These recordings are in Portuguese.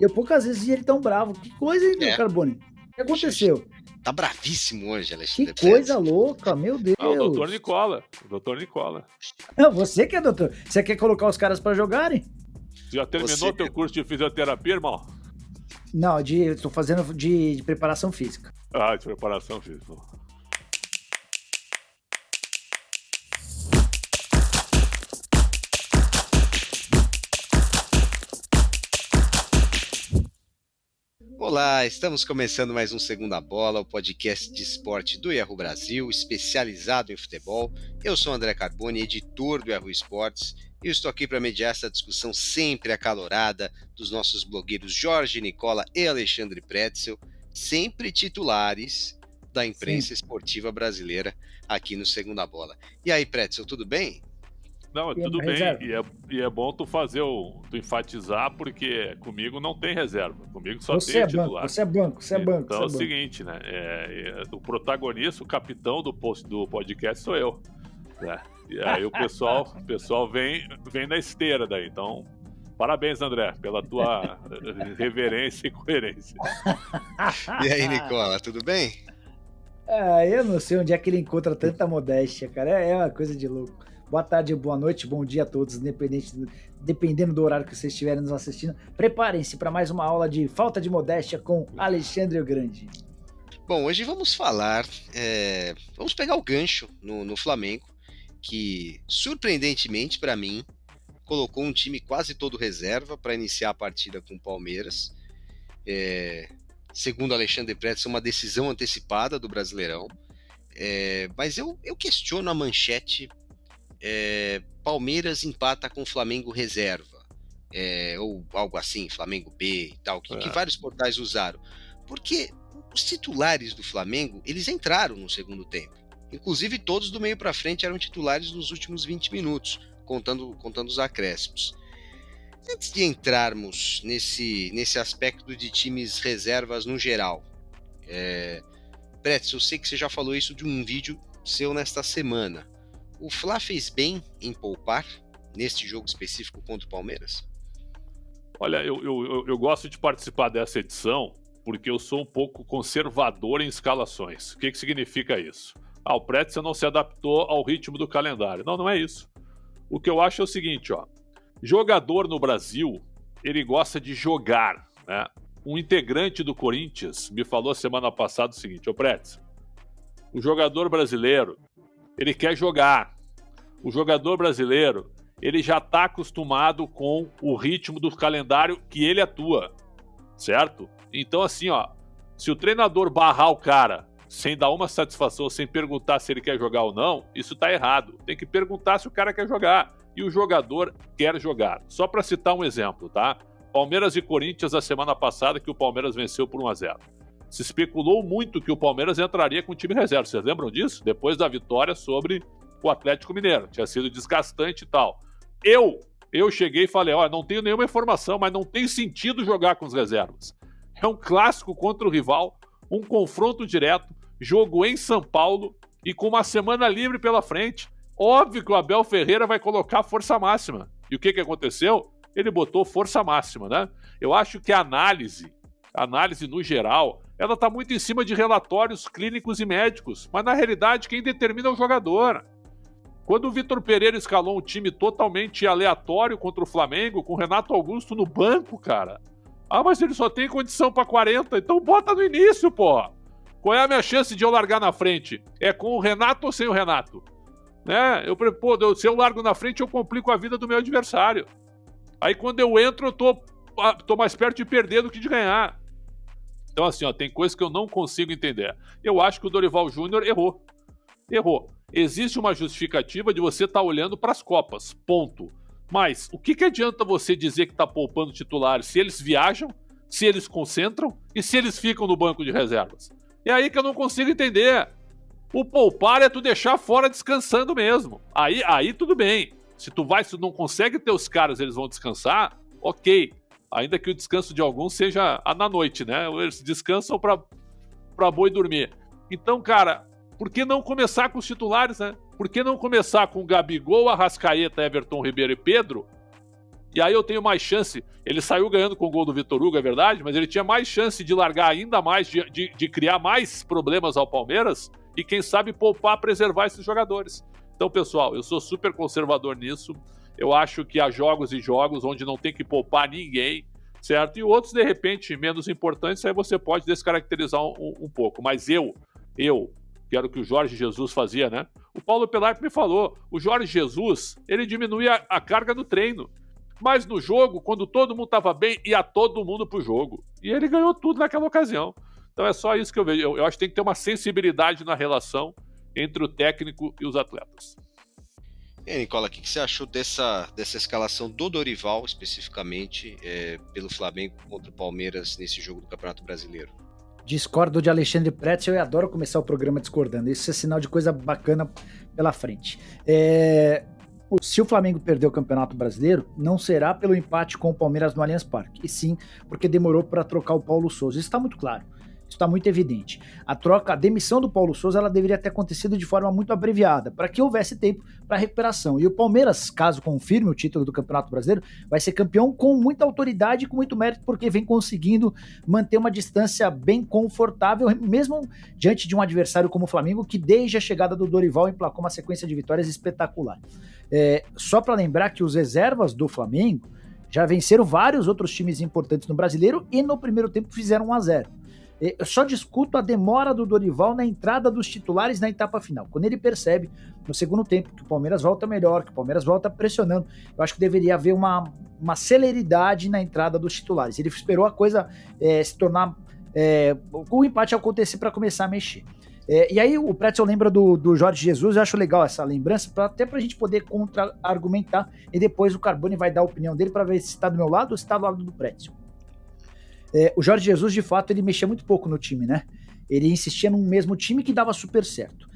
Eu poucas vezes vi ele tão bravo. Que coisa, hein, Carbone? O que aconteceu? Tá bravíssimo hoje, Que Alexandre coisa louca, meu Deus. Ah, o doutor Nicola. O doutor Nicola. Não, você que é doutor. Você quer colocar os caras pra jogarem? Já terminou teu curso de fisioterapia, irmão? Não, tô fazendo de preparação física. Ah, de preparação física. Olá, estamos começando mais um Segunda Bola, o podcast de esporte do Yahoo Brasil, especializado em futebol. Eu sou André Carboni, editor do Yahoo Esportes, e eu estou aqui para mediar essa discussão sempre acalorada dos nossos blogueiros Jorge Nicola e Alexandre Pretzel, sempre titulares da imprensa esportiva brasileira aqui no Segunda Bola. E aí, Pretzel, tudo bem? Não, tudo bem, e é bom tu enfatizar, porque comigo não tem reserva, comigo só tem titular. Você é banco. Então é o seguinte, né, o protagonista, o capitão do podcast sou eu, né? E aí o pessoal vem na esteira daí, então parabéns, André, pela tua reverência e coerência. E aí, Nicola, tudo bem? Eu não sei onde é que ele encontra tanta modéstia, cara, é uma coisa de louco. Boa tarde, boa noite, bom dia a todos, dependendo do horário que vocês estiverem nos assistindo. Preparem-se para mais uma aula de falta de modéstia com Alexandre o Grande. Bom, hoje vamos falar, vamos pegar o gancho no Flamengo, que surpreendentemente para mim colocou um time quase todo reserva para iniciar a partida com o Palmeiras. Segundo Alexandre Pretzel, uma decisão antecipada do Brasileirão. Mas eu questiono a manchete. Palmeiras empata com Flamengo reserva, ou algo assim, Flamengo B e tal, que vários portais usaram, porque os titulares do Flamengo, eles entraram no segundo tempo, inclusive todos do meio para frente eram titulares nos últimos 20 minutos, contando os acréscimos. Antes de entrarmos nesse aspecto de times reservas no geral, Pretzel, eu sei que você já falou isso de um vídeo seu nesta semana. O Fla fez bem em poupar neste jogo específico contra o Palmeiras? Olha, eu gosto de participar dessa edição porque eu sou um pouco conservador em escalações. O que significa isso? O Pretzel não se adaptou ao ritmo do calendário. Não é isso. O que eu acho é o seguinte, jogador no Brasil, ele gosta de jogar, né? Um integrante do Corinthians me falou semana passada o seguinte, Pretzel, o jogador brasileiro, ele quer jogar. O jogador brasileiro, ele já está acostumado com o ritmo do calendário que ele atua, certo? Então assim, se o treinador barrar o cara sem dar uma satisfação, sem perguntar se ele quer jogar ou não, isso está errado. Tem que perguntar se o cara quer jogar. E o jogador quer jogar. Só para citar um exemplo, tá? Palmeiras e Corinthians, a semana passada, que o Palmeiras venceu por 1-0. Se especulou muito que o Palmeiras entraria com o time reserva. Vocês lembram disso? Depois da vitória sobre o Atlético Mineiro. Tinha sido desgastante e tal. Eu cheguei e falei, não tenho nenhuma informação, mas não tem sentido jogar com os reservas. É um clássico contra o rival, um confronto direto, jogo em São Paulo e com uma semana livre pela frente. Óbvio que o Abel Ferreira vai colocar força máxima. E o que aconteceu? Ele botou força máxima, né? Eu acho que a análise no geral, ela está muito em cima de relatórios clínicos e médicos, mas na realidade quem determina é o jogador. Quando o Vitor Pereira escalou um time totalmente aleatório contra o Flamengo, com o Renato Augusto no banco, cara. Mas ele só tem condição para 40, então bota no início, pô. Qual é a minha chance de eu largar na frente? É com o Renato ou sem o Renato? Né? Se eu largo na frente, eu complico a vida do meu adversário. Aí quando eu entro, eu tô mais perto de perder do que de ganhar. Então assim, tem coisas que eu não consigo entender. Eu acho que o Dorival Júnior errou. Existe uma justificativa de você estar olhando para as Copas, ponto. Mas o que adianta você dizer que está poupando titulares se eles viajam, se eles concentram e se eles ficam no banco de reservas? É aí que eu não consigo entender. O poupar é tu deixar fora descansando mesmo. Aí tudo bem. Se tu não consegue ter os caras, eles vão descansar, ok. Ainda que o descanso de alguns seja na noite, né? Eles descansam pra boi dormir. Então, cara, por que não começar com os titulares, né? Por que não começar com Gabigol, Arrascaeta, Everton Ribeiro e Pedro E aí eu tenho mais chance, ele saiu ganhando com o gol do Vitor Hugo, é verdade, mas ele tinha mais chance de largar ainda mais, de criar mais problemas ao Palmeiras e quem sabe poupar, preservar esses jogadores. Então, pessoal, eu sou super conservador nisso, eu acho que há jogos e jogos onde não tem que poupar ninguém, certo? E outros, de repente, menos importantes, aí você pode descaracterizar um pouco, mas eu, que era o que o Jorge Jesus fazia, né? O Paulo Pelarp me falou, o Jorge Jesus, ele diminuía a carga no treino. Mas no jogo, quando todo mundo estava bem, ia todo mundo pro jogo. E ele ganhou tudo naquela ocasião. Então é só isso que eu vejo. Eu acho que tem que ter uma sensibilidade na relação entre o técnico e os atletas. E aí, Nicola, o que você achou dessa escalação do Dorival, especificamente, pelo Flamengo contra o Palmeiras nesse jogo do Campeonato Brasileiro? Discordo de Alexandre Pretzel, eu adoro começar o programa discordando. Isso é sinal de coisa bacana pela frente. Se o Flamengo perder o Campeonato Brasileiro, não será pelo empate com o Palmeiras no Allianz Parque, e sim porque demorou para trocar o Paulo Souza. Isso está muito claro, isso está muito evidente. A demissão do Paulo Souza, ela deveria ter acontecido de forma muito abreviada, para que houvesse tempo para recuperação. E o Palmeiras, caso confirme o título do Campeonato Brasileiro, vai ser campeão com muita autoridade e com muito mérito, porque vem conseguindo manter uma distância bem confortável, mesmo diante de um adversário como o Flamengo, que desde a chegada do Dorival emplacou uma sequência de vitórias espetacular. Só para lembrar que os reservas do Flamengo já venceram vários outros times importantes no Brasileiro e no primeiro tempo fizeram 1-0. Eu só discuto a demora do Dorival na entrada dos titulares na etapa final. Quando ele percebe, no segundo tempo, que o Palmeiras volta melhor, que o Palmeiras volta pressionando, eu acho que deveria haver uma celeridade na entrada dos titulares. Ele esperou a coisa se tornar... o empate acontecer para começar a mexer. E aí o Pretzel lembra do Jorge Jesus, eu acho legal essa lembrança, até pra gente poder contra-argumentar, e depois o Carbone vai dar a opinião dele para ver se está do meu lado ou se está do lado do Pretzel. O Jorge Jesus, de fato, ele mexia muito pouco no time, né? Ele insistia num mesmo time que dava super certo.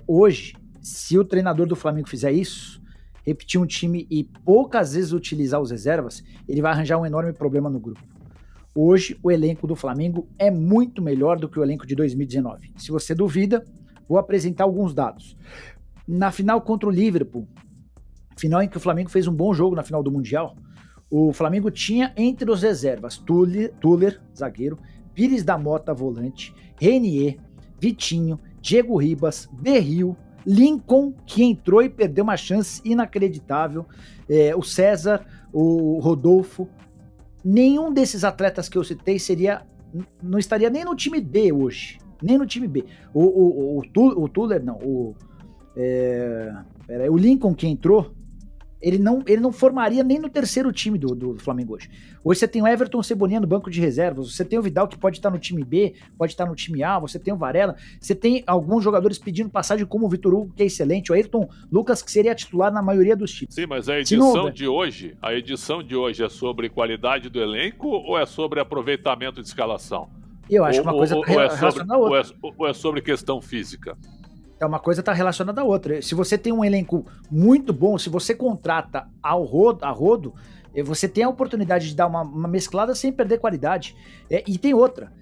Hoje, se o treinador do Flamengo fizer isso, repetir um time e poucas vezes utilizar os reservas, ele vai arranjar um enorme problema no grupo. Hoje, o elenco do Flamengo é muito melhor do que o elenco de 2019. Se você duvida, vou apresentar alguns dados. Na final contra o Liverpool, final em que o Flamengo fez um bom jogo na final do Mundial, o Flamengo tinha entre os reservas Tuller, zagueiro, Pires da Mota, volante, Renier, Vitinho, Diego Ribas, Berril, Lincoln, que entrou e perdeu uma chance inacreditável, o César, o Rodolfo. Nenhum desses atletas que eu citei não estaria nem no time B hoje, nem no time B. O Tuller não, o Lincoln que entrou, ele não formaria nem no terceiro time do Flamengo hoje. Hoje você tem o Everton Cebolinha no banco de reservas, você tem o Vidal que pode estar no time B, pode estar no time A, você tem o Varela, você tem alguns jogadores pedindo passagem como o Vitor Hugo, que é excelente, o Ayrton Lucas, que seria titular na maioria dos times. Sim, mas a edição de hoje é sobre qualidade do elenco ou é sobre aproveitamento de escalação? Eu acho que uma coisa está relacionada à outra. Ou é sobre questão física? Uma coisa está relacionada à outra. Se você tem um elenco muito bom, se você contrata a rodo, você tem a oportunidade de dar uma mesclada sem perder qualidade. E tem outra.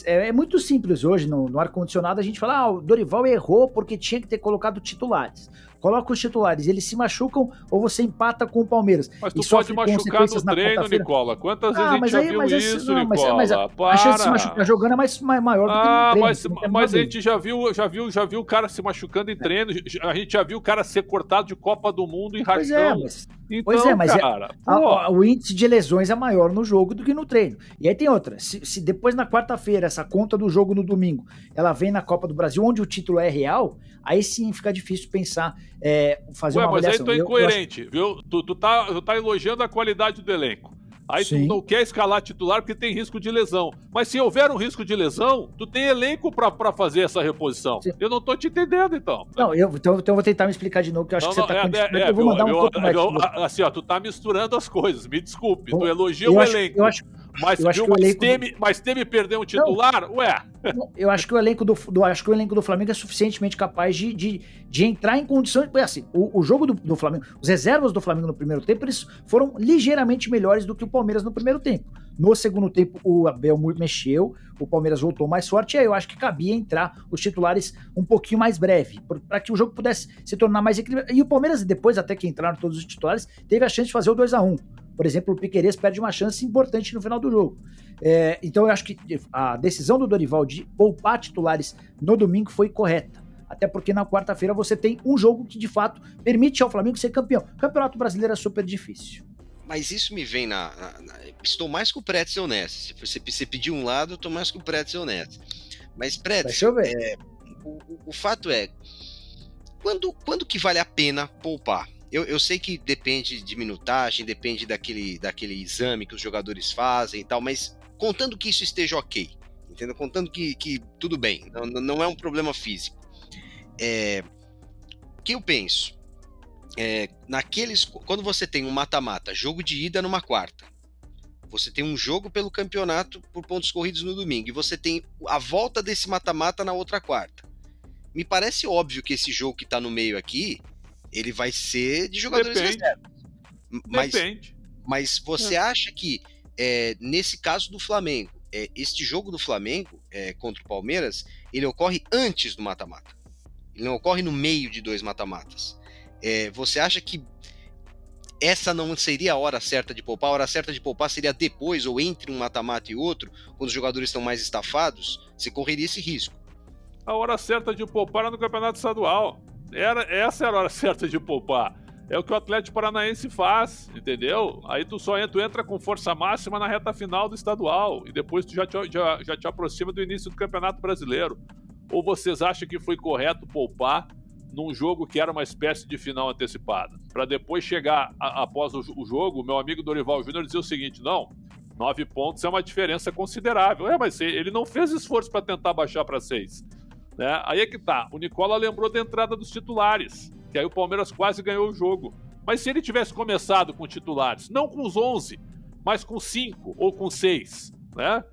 É muito simples hoje no ar-condicionado a gente fala, o Dorival errou porque tinha que ter colocado titulares. Coloca os titulares, eles se machucam ou você empata com o Palmeiras. Mas tu pode machucar no treino, Nicola. Quantas vezes a gente já viu isso, Nicola? Mas a chance de se machucar jogando é maior do que no treino. Mas a gente já viu o cara se machucando em treino, a gente já viu o cara ser cortado de Copa do Mundo em rachão. Mas cara, o índice de lesões é maior no jogo do que no treino. E aí tem outra, se depois na quarta-feira essa conta do jogo no domingo, ela vem na Copa do Brasil, onde o título é real, aí sim fica difícil pensar, fazer uma avaliação. Mas aí tu é incoerente, viu? Tu tá elogiando a qualidade do elenco. Aí tu não quer escalar titular porque tem risco de lesão. Mas se houver um risco de lesão, tu tem elenco pra fazer essa reposição. Sim. Eu não tô te entendendo, então. Não, então eu vou tentar me explicar de novo, que eu acho que você tá eu vou mandar um pouco mais. Assim, tu tá misturando as coisas, me desculpe. Tu elogia o elenco. Mas teme perder um titular? Não. Ué. Eu acho que o elenco do Flamengo é suficientemente capaz de entrar em condições. Assim, o jogo do Flamengo, os reservas do Flamengo no primeiro tempo, eles foram ligeiramente melhores do que o Palmeiras no primeiro tempo. No segundo tempo, o Abel mexeu, o Palmeiras voltou mais forte, e aí eu acho que cabia entrar os titulares um pouquinho mais breve, para que o jogo pudesse se tornar mais equilibrado. E o Palmeiras, depois até que entraram todos os titulares, teve a chance de fazer o 2-1. Por exemplo, o Piquerez perde uma chance importante no final do jogo. Então eu acho que a decisão do Dorival de poupar titulares no domingo foi correta. Até porque na quarta-feira você tem um jogo que de fato permite ao Flamengo ser campeão. O Campeonato Brasileiro é super difícil. Mas isso me vem estou mais com o Pretzel nessa. Se você pedir um lado, eu estou mais com o Pretzel nessa. Mas, Pretzel, o fato é, quando que vale a pena poupar? Eu sei que depende de minutagem, depende daquele exame que os jogadores fazem e tal, mas contando que isso esteja ok, entendeu? Contando que tudo bem, não é um problema físico. O que eu penso? Quando você tem um mata-mata, jogo de ida numa quarta, você tem um jogo pelo campeonato por pontos corridos no domingo, e você tem a volta desse mata-mata na outra quarta. Me parece óbvio que esse jogo que tá no meio aqui, ele vai ser de jogadores reservas. Mas você acha que, nesse caso do Flamengo, este jogo do Flamengo contra o Palmeiras, ele ocorre antes do mata-mata? Ele não ocorre no meio de dois mata-matas? Você acha que essa não seria a hora certa de poupar? A hora certa de poupar seria depois ou entre um mata-mata e outro, quando os jogadores estão mais estafados? Você correria esse risco. A hora certa de poupar era no Campeonato Estadual. Essa era a hora certa de poupar. É o que o Atlético Paranaense faz, entendeu? Aí tu entra com força máxima na reta final do estadual e depois tu já te aproxima do início do Campeonato Brasileiro. Ou vocês acham que foi correto poupar num jogo que era uma espécie de final antecipada? Para depois chegar após o jogo, meu amigo Dorival Júnior dizer o seguinte: não, 9 pontos é uma diferença considerável. Mas ele não fez esforço para tentar baixar para 6. Né? Aí é que tá, o Nicola lembrou da entrada dos titulares, que aí o Palmeiras quase ganhou o jogo. Mas se ele tivesse começado com titulares, não com os 11, mas com 5 ou com 6, né?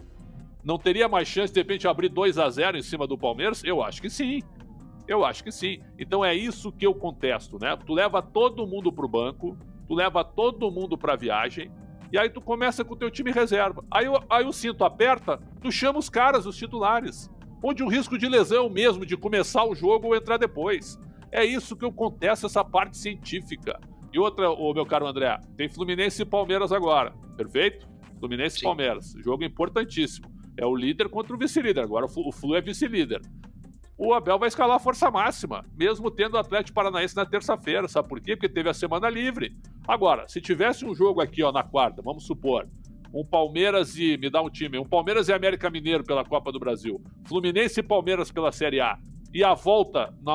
Não teria mais chance de repente abrir 2-0 em cima do Palmeiras? Eu acho que sim. Então é isso que eu contesto, né? Tu leva todo mundo pro banco, tu leva todo mundo pra viagem, e aí tu começa com o teu time reserva. Aí o cinto aperta, tu chama os caras, os titulares, onde o risco de lesão é o mesmo, de começar o jogo ou entrar depois. É isso que eu contesto, essa parte científica. E outra, meu caro André, tem Fluminense e Palmeiras agora, perfeito? Fluminense e Palmeiras, jogo importantíssimo. É o líder contra o vice-líder, agora o Flu é vice-líder. O Abel vai escalar a força máxima, mesmo tendo o Atlético Paranaense na terça-feira, sabe por quê? Porque teve a semana livre. Agora, se tivesse um jogo aqui na quarta, vamos supor, um Palmeiras um Palmeiras e América Mineiro pela Copa do Brasil, Fluminense e Palmeiras pela Série A, e a volta na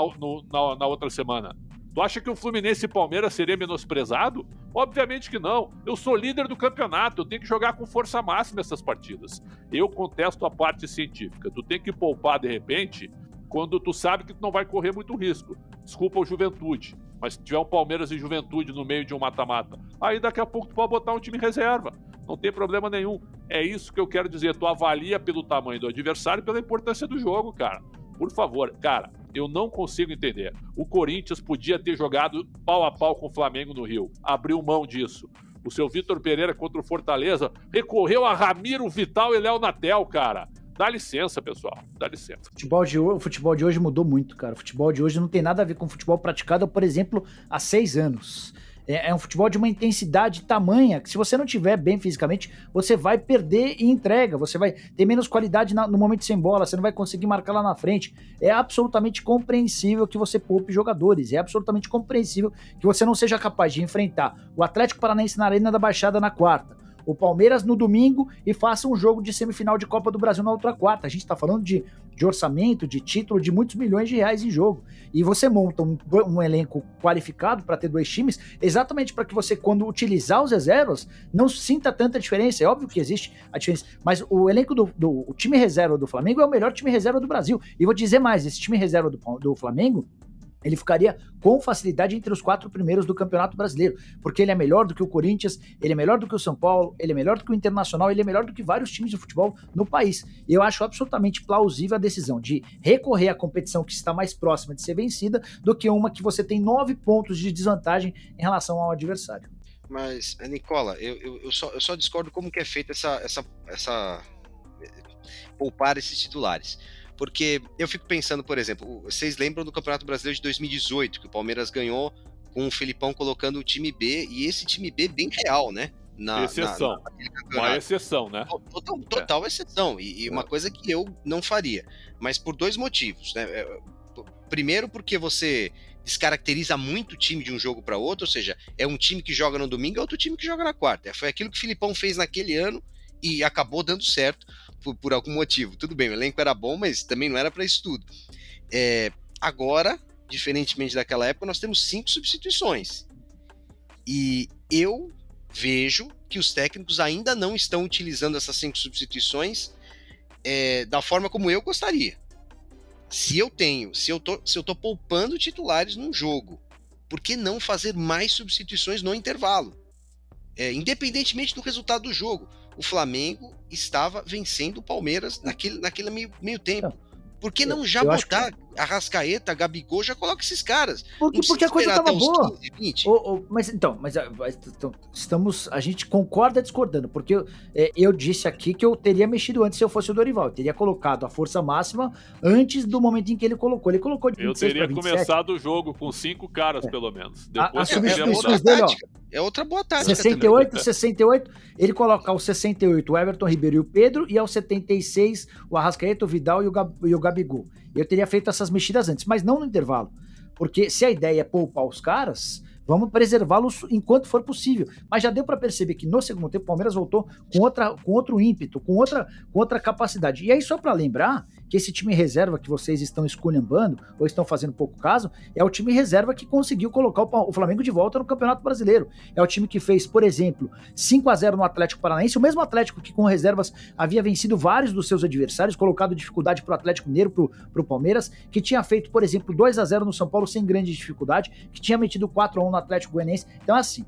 outra semana, tu acha que o Fluminense e Palmeiras seria menosprezado? Obviamente que não. Eu sou líder do campeonato, eu tenho que jogar com força máxima essas partidas. Eu contesto a parte científica. Tu tem que poupar de repente quando tu sabe que tu não vai correr muito risco. Desculpa o Juventude, mas se tiver um Palmeiras e Juventude no meio de um mata-mata, aí daqui a pouco tu pode botar um time reserva. Não tem problema nenhum. É isso que eu quero dizer. Tu avalia pelo tamanho do adversário e pela importância do jogo, cara. Por favor, cara, eu não consigo entender. O Corinthians podia ter jogado pau a pau com o Flamengo no Rio. Abriu mão disso. O seu Vitor Pereira contra o Fortaleza recorreu a Ramiro, Vital e Léo Natel, cara. Dá licença, pessoal. Dá licença. O futebol de hoje mudou muito, cara. O futebol de hoje não tem nada a ver com o futebol praticado, por exemplo, há 6 anos. É um futebol de uma intensidade tamanha que, se você não estiver bem fisicamente, você vai perder em entrega, você vai ter menos qualidade no momento sem bola, você não vai conseguir marcar lá na frente. É absolutamente compreensível que você poupe jogadores, é absolutamente compreensível que você não seja capaz de enfrentar o Atlético Paranaense na Arena da Baixada na quarta, o Palmeiras no domingo e faça um jogo de semifinal de Copa do Brasil na outra quarta. A gente tá falando de orçamento, de título, de muitos milhões de reais em jogo. E você monta um elenco qualificado para ter 2 times, exatamente para que você, quando utilizar os reservas, não sinta tanta diferença. É óbvio que existe a diferença, mas o elenco o time reserva do Flamengo é o melhor time reserva do Brasil. E vou dizer mais, esse time reserva do Flamengo, ele ficaria com facilidade entre os 4 primeiros do Campeonato Brasileiro, porque ele é melhor do que o Corinthians, ele é melhor do que o São Paulo, ele é melhor do que o Internacional, ele é melhor do que vários times de futebol no país. E eu acho absolutamente plausível a decisão de recorrer à competição que está mais próxima de ser vencida do que uma que você tem 9 pontos de desvantagem em relação ao adversário. Mas, Nicola, eu só discordo como que é feita essa poupar esses titulares. Porque eu fico pensando, por exemplo, vocês lembram do Campeonato Brasileiro de 2018, que o Palmeiras ganhou com o Felipão colocando o time B, e esse time B bem real, né? Exceção. naquele Uma campeonato. exceção, né? Total exceção. E uma coisa que eu não faria. Mas por dois motivos, né? Primeiro, porque você descaracteriza muito o time de um jogo para outro, ou seja, é um time que joga no domingo e outro time que joga na quarta. Foi aquilo que o Filipão fez naquele ano e acabou dando certo por algum motivo. Tudo bem, o elenco era bom, mas também não era para isso tudo. Agora, diferentemente daquela época, nós temos 5 substituições. E eu vejo que os técnicos ainda não estão utilizando essas 5 substituições da forma como eu gostaria. Se eu tô poupando titulares num jogo, por que não fazer mais substituições no intervalo? Independentemente do resultado do jogo, o Flamengo estava vencendo o Palmeiras naquele meio tempo. Por que não já botar Arrascaeta, Gabigol, já coloca esses caras? Porque a coisa tava boa. 15, 20. Mas a gente concorda discordando, porque eu disse aqui que eu teria mexido antes se eu fosse o Dorival. Eu teria colocado a força máxima antes do momento em que ele colocou. Ele colocou de 26 Eu teria para 27. começado o jogo com 5 caras, pelo menos. Depois As substituições dele, é outra boa tática. 68, ele coloca aos 68 o Everton Ribeiro e o Pedro, e aos 76 o Arrascaeta, o Vidal e o Gabigol. Eu teria feito essas mexidas antes, mas não no intervalo. Porque se a ideia é poupar os caras, vamos preservá-los enquanto for possível. Mas já deu para perceber que no segundo tempo o Palmeiras voltou com outro ímpeto, com outra capacidade. E aí, só para lembrar que esse time reserva que vocês estão esculhambando, ou estão fazendo pouco caso, é o time reserva que conseguiu colocar o Flamengo de volta no Campeonato Brasileiro. É o time que fez, por exemplo, 5-0 no Atlético Paranaense, o mesmo Atlético que com reservas havia vencido vários dos seus adversários, colocado dificuldade pro Atlético Mineiro, pro Palmeiras, que tinha feito, por exemplo, 2-0 no São Paulo sem grande dificuldade, que tinha metido 4-1 no Atlético Goianiense. Então, assim,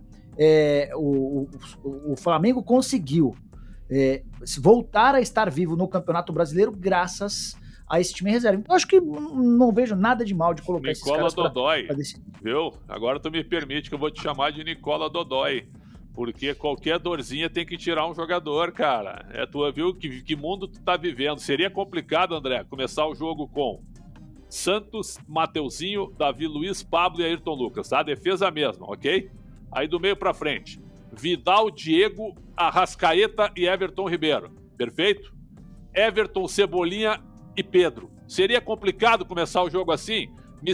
o Flamengo conseguiu voltar a estar vivo no Campeonato Brasileiro graças a esse time reserva. Então, acho que não vejo nada de mal de colocar esses caras Dodói, pra decidir. Viu? Agora tu me permite que eu vou te chamar de Nicola Dodói, porque qualquer dorzinha tem que tirar um jogador, cara. Tu viu que mundo tu tá vivendo. Seria complicado, André, começar o jogo com Santos, Mateuzinho, Davi Luiz, Pablo e Ayrton Lucas, tá? A defesa mesma, ok? Aí do meio pra frente, Vidal, Diego, Arrascaeta e Everton Ribeiro. Perfeito? Everton, Cebolinha e Pedro. Seria complicado começar o jogo assim? Me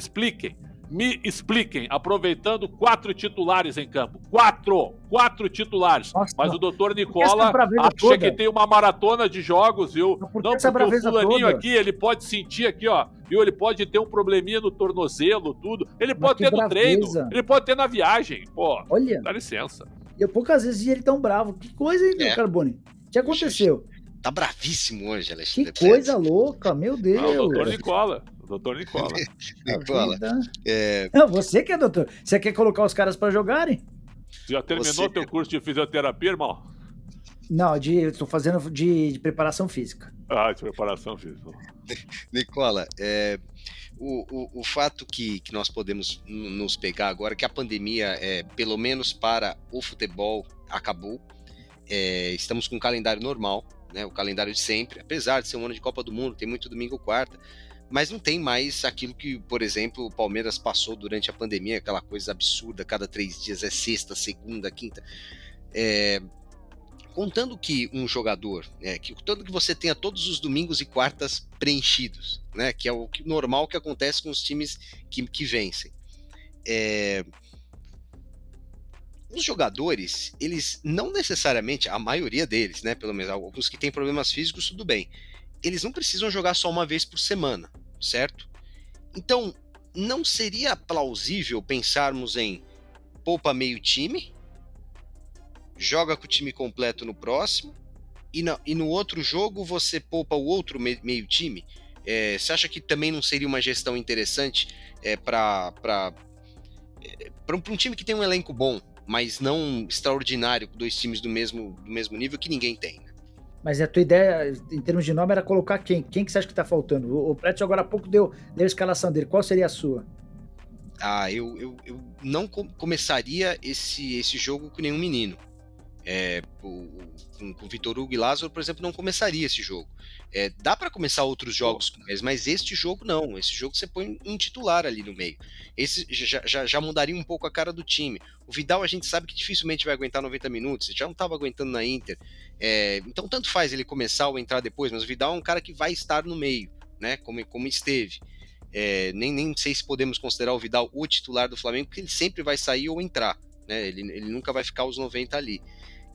expliquem, aproveitando 4 titulares em campo. 4 titulares. Nossa, mas o doutor Nicola acha que tem uma maratona de jogos, viu? Não, porque o fulaninho aqui, ele pode sentir aqui, ó, viu? Ele pode ter um probleminha no tornozelo, tudo. Ele pode ter no treino, ele pode ter na viagem. Pô, olha, dá licença. Eu poucas vezes vi ele tão bravo. Que coisa, hein, Carbone? O que aconteceu? Tá bravíssimo hoje, Alexandre. Que coisa louca, meu Deus. Não, o doutor Nicola. Nicola. Não, você que é doutor. Você quer colocar os caras pra jogarem? Já terminou teu curso de fisioterapia, irmão? Não, tô fazendo de preparação física. Ah, de preparação física. Nicola, o fato que nós podemos nos pegar agora, que a pandemia, pelo menos para o futebol, acabou. Estamos com um calendário normal, né, o calendário de sempre, apesar de ser um ano de Copa do Mundo, tem muito domingo, quarta, mas não tem mais aquilo que, por exemplo, o Palmeiras passou durante a pandemia, aquela coisa absurda, cada 3 dias é sexta, segunda, quinta. Contando que um jogador, contando que você tenha todos os domingos e quartas preenchidos, né, que é o normal que acontece com os times que vencem. Os jogadores, eles não necessariamente, a maioria deles, né, pelo menos alguns que têm problemas físicos, tudo bem, eles não precisam jogar só uma vez por semana, certo? Então, não seria plausível pensarmos em poupa meio time, joga com o time completo no próximo, e no outro jogo você poupa o outro meio time? Você acha que também não seria uma gestão interessante para um time que tem um elenco bom, mas não extraordinário, com 2 times do mesmo nível que ninguém tem, né? Mas a tua ideia, em termos de nome, era colocar quem? Quem que você acha que tá faltando? O Prédio agora há pouco deu a escalação dele. Qual seria a sua? Eu não começaria esse jogo com nenhum menino. Com o Vitor Hugo e Lázaro, por exemplo, não começaria esse jogo. Dá para começar outros jogos com eles, mas este jogo não. Esse jogo você põe um titular ali no meio. Esse já mudaria um pouco a cara do time. O Vidal a gente sabe que dificilmente vai aguentar 90 minutos, ele já não estava aguentando na Inter. Então tanto faz ele começar ou entrar depois, mas o Vidal é um cara que vai estar no meio, né? Como esteve. Nem sei se podemos considerar o Vidal o titular do Flamengo, porque ele sempre vai sair ou entrar, né? Ele nunca vai ficar os 90 ali.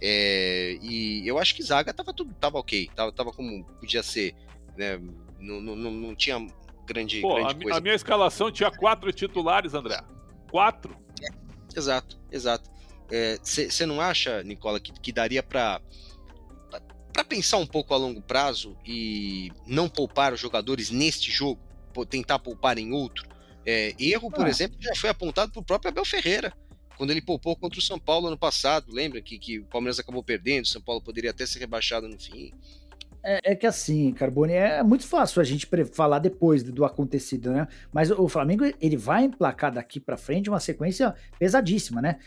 E eu acho que zaga tava ok, tava como podia ser, né? Não tinha grande coisa. A minha escalação tinha 4 titulares, André. 4? Exato. Você não acha, Nicola, que daria para pensar um pouco a longo prazo e não poupar os jogadores neste jogo, tentar poupar em outro? Erro, por exemplo, já foi apontado pro próprio Abel Ferreira, quando ele poupou contra o São Paulo ano passado. Lembra que o Palmeiras acabou perdendo, o São Paulo poderia até ser rebaixado no fim. Que assim, Carbone, é muito fácil a gente falar depois do acontecido, né? Mas o Flamengo, ele vai emplacar daqui pra frente uma sequência pesadíssima, né?